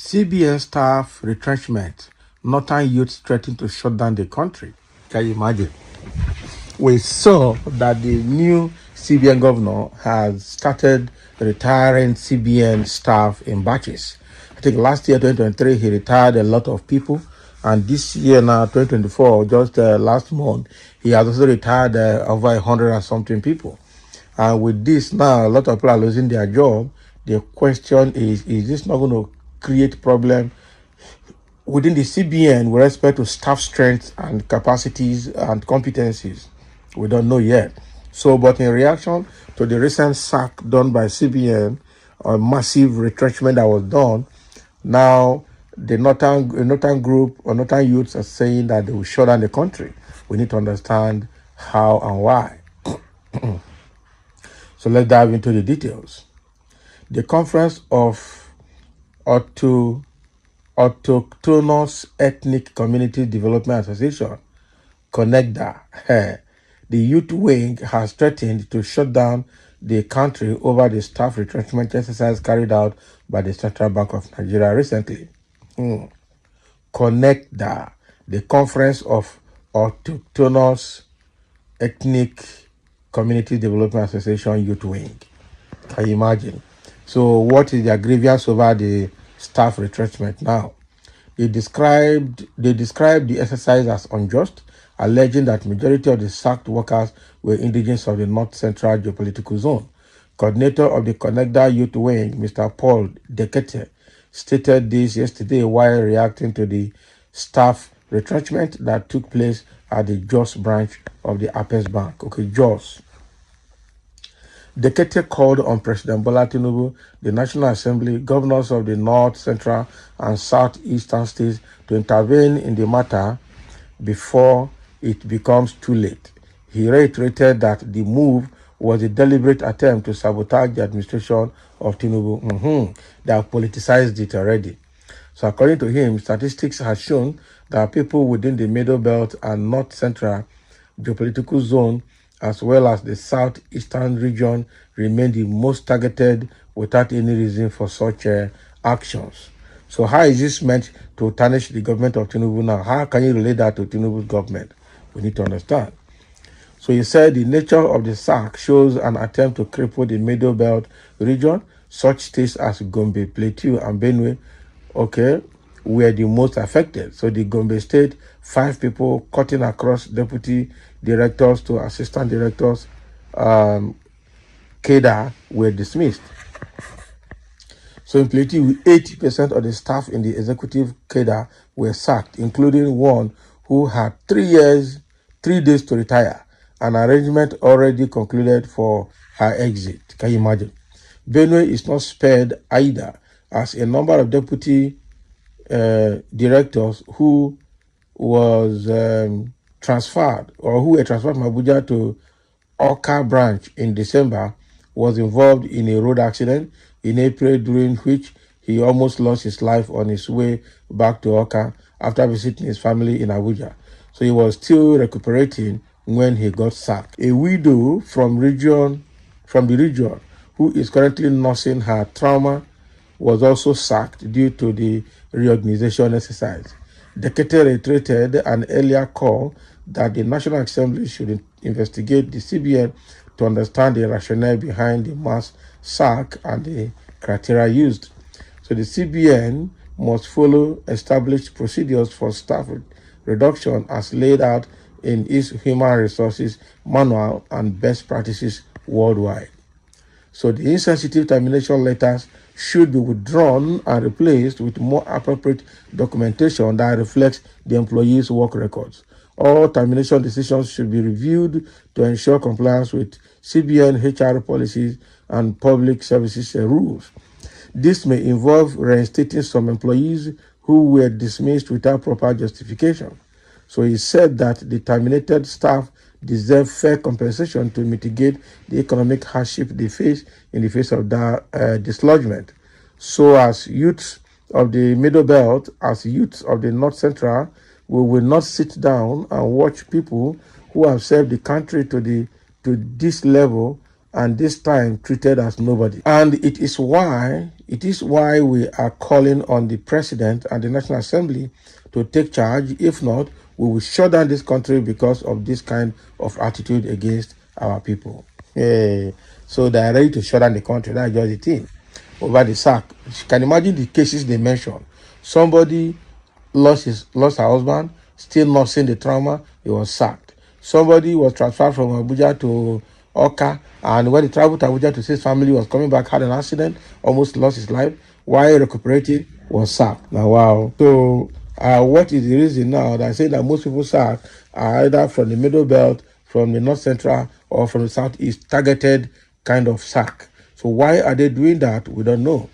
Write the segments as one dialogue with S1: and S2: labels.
S1: CBN staff retrenchment. Northern youths threaten to shut down the country. Can you imagine? We saw that the new CBN governor has started retiring CBN staff in batches. I think last year, 2023, he retired a lot of people. And this year now, 2024, just last month, he has also retired over 100 and something people. And with this now, a lot of people are losing their job. The question is this not going to create problem within the CBN with respect to staff strength and capacities and competencies? We don't know yet. So, but in reaction to the recent sack done by CBN, a massive retrenchment that was done, now the Northern group or Northern youths are saying that they will shut down the country. We need to understand how and why. So let's dive into the details. The Conference of Autochthonous Ethnic Community Development Association, CONECDA, the youth wing has threatened to shut down the country over the staff retrenchment exercise carried out by the Central Bank of Nigeria recently. CONECDA, the Conference of Autochthonous Ethnic Community Development Association Youth Wing. Can you imagine? So what is their grievance over the staff retrenchment now? They described the exercise as unjust, alleging that majority of the sacked workers were indigenous of the North Central geopolitical zone. Coordinator of the CONECDA Youth Wing, Mr. Paul Dekete, stated this yesterday while reacting to the staff retrenchment that took place at the Jos branch of the Apex Bank. Okay, Jos. Dekete called on President Bola Tinubu, the National Assembly, governors of the North, Central, and Southeastern states to intervene in the matter before it becomes too late. He reiterated that the move was a deliberate attempt to sabotage the administration of Tinubu. They have politicized it already. So according to him, statistics have shown that people within the Middle Belt and North Central geopolitical zone as well as the southeastern region remain the most targeted without any reason for such actions. So how is this meant to tarnish the government of Tinubu now? How can you relate that to Tinubu's government? We need to understand. So he said the nature of the sack shows an attempt to cripple the Middle Belt region. Such states as Gombe, Plateau, and Benue, were the most affected. So the Gombe state, 5 people cutting across deputy directors to assistant directors, cadre were dismissed. So in Plateau, 80% of the staff in the executive cadre were sacked, including one who had 3 days to retire. An arrangement already concluded for her exit. Can you imagine? Benue is not spared either, as a number of deputy directors who were transferred from Abuja to Oka branch in December was involved in a road accident in April, during which he almost lost his life on his way back to Oka after visiting his family in Abuja. So he was still recuperating when he got sacked. A widow from the region who is currently nursing her trauma was also sacked due to the reorganization exercise. Dekete reiterated an earlier call that the National Assembly should investigate the CBN to understand the rationale behind the mass sack and the criteria used. So the CBN must follow established procedures for staff reduction as laid out in its Human Resources Manual and best practices worldwide. So the insensitive termination letters should be withdrawn and replaced with more appropriate documentation that reflects the employee's work records. All termination decisions should be reviewed to ensure compliance with CBN HR policies and public services rules. This may involve reinstating some employees who were dismissed without proper justification. So he said that the terminated staff deserve fair compensation to mitigate the economic hardship they face in the face of that dislodgement. So as youths of the Middle Belt, as youths of the North Central, we will not sit down and watch people who have served the country to this level and this time treated as nobody. And it is why It is why we are calling on the President and the National Assembly to take charge. If not, we will shut down this country because of this kind of attitude against our people. Yeah. So they are ready to shut down the country. That's just the thing. Over the sack. You can imagine the cases they mentioned. Somebody lost her husband, still nursing the trauma, he was sacked. Somebody was transferred from Abuja to Oka, and when he traveled to Abuja to see his family, was coming back, had an accident, almost lost his life. While recuperating, was sacked. Now, wow. So, what is the reason now that I say that most people sacked are either from the middle belt, from the north central, or from the southeast, targeted kind of sack. So, why are they doing that? We don't know.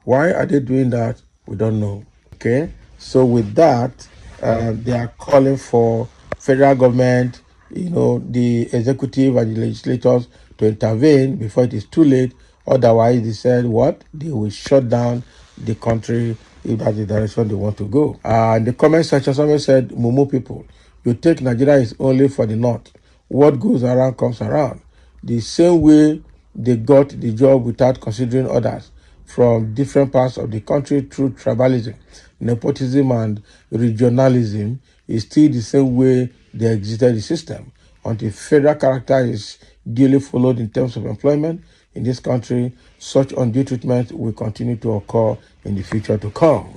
S1: Why are they doing that? We don't know. Okay. So with that, they are calling for federal government, the executive and the legislators to intervene before it is too late. Otherwise, they said what? They will shut down the country if that's the direction they want to go. In the comment section, someone said, Mumu people, you think Nigeria is only for the north. What goes around comes around. The same way they got the job without considering others from different parts of the country through tribalism, nepotism, and regionalism is still the same way they exited the system. Until federal character is duly followed in terms of employment in this country, such undue treatment will continue to occur in the future to come.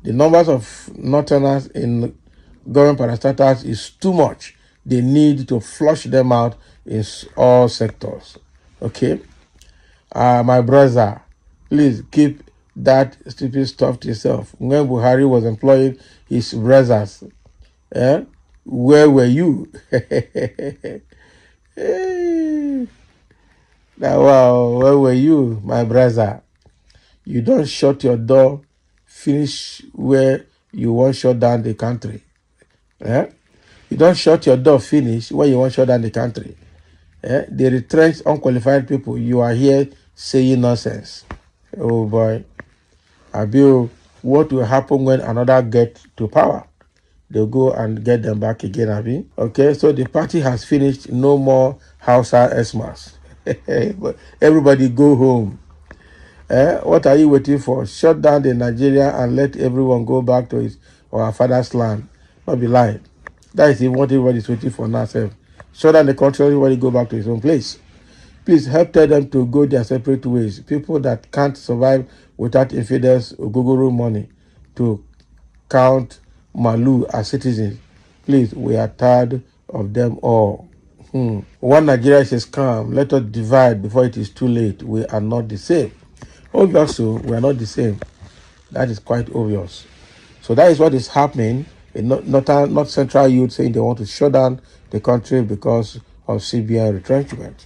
S1: The numbers of northerners in government parastatals is too much. They need to flush them out in all sectors. Okay? My brother, please keep that stupid stuff to yourself. When Buhari was employing his brothers, where were you? Now, wow, where were you, my brother? You don't shut your door, finish where you want to shut down the country. You don't shut your door, finish where you want to shut down the country. They retrench unqualified people. You are here saying nonsense. Oh boy. Abiu, what will happen when another get to power? They'll go and get them back again, Abi. Okay, so the party has finished. No more Hausa Xmas. Everybody go home. What are you waiting for? Shut down the Nigeria and let everyone go back to his or our father's land. Not be lying. That is what everybody is waiting for now, sir. Shut down the country, everybody go back to his own place. Please help tell them to go their separate ways. People that can't survive without infidels or Gogoro money to count Malu as citizens. Please, we are tired of them all. One Nigeria is a scam. Let us divide before it is too late. We are not the same. Obviously, we are not the same. That is quite obvious. So that is what is happening. Not Central youth saying they want to shut down the country because of CBN retrenchment.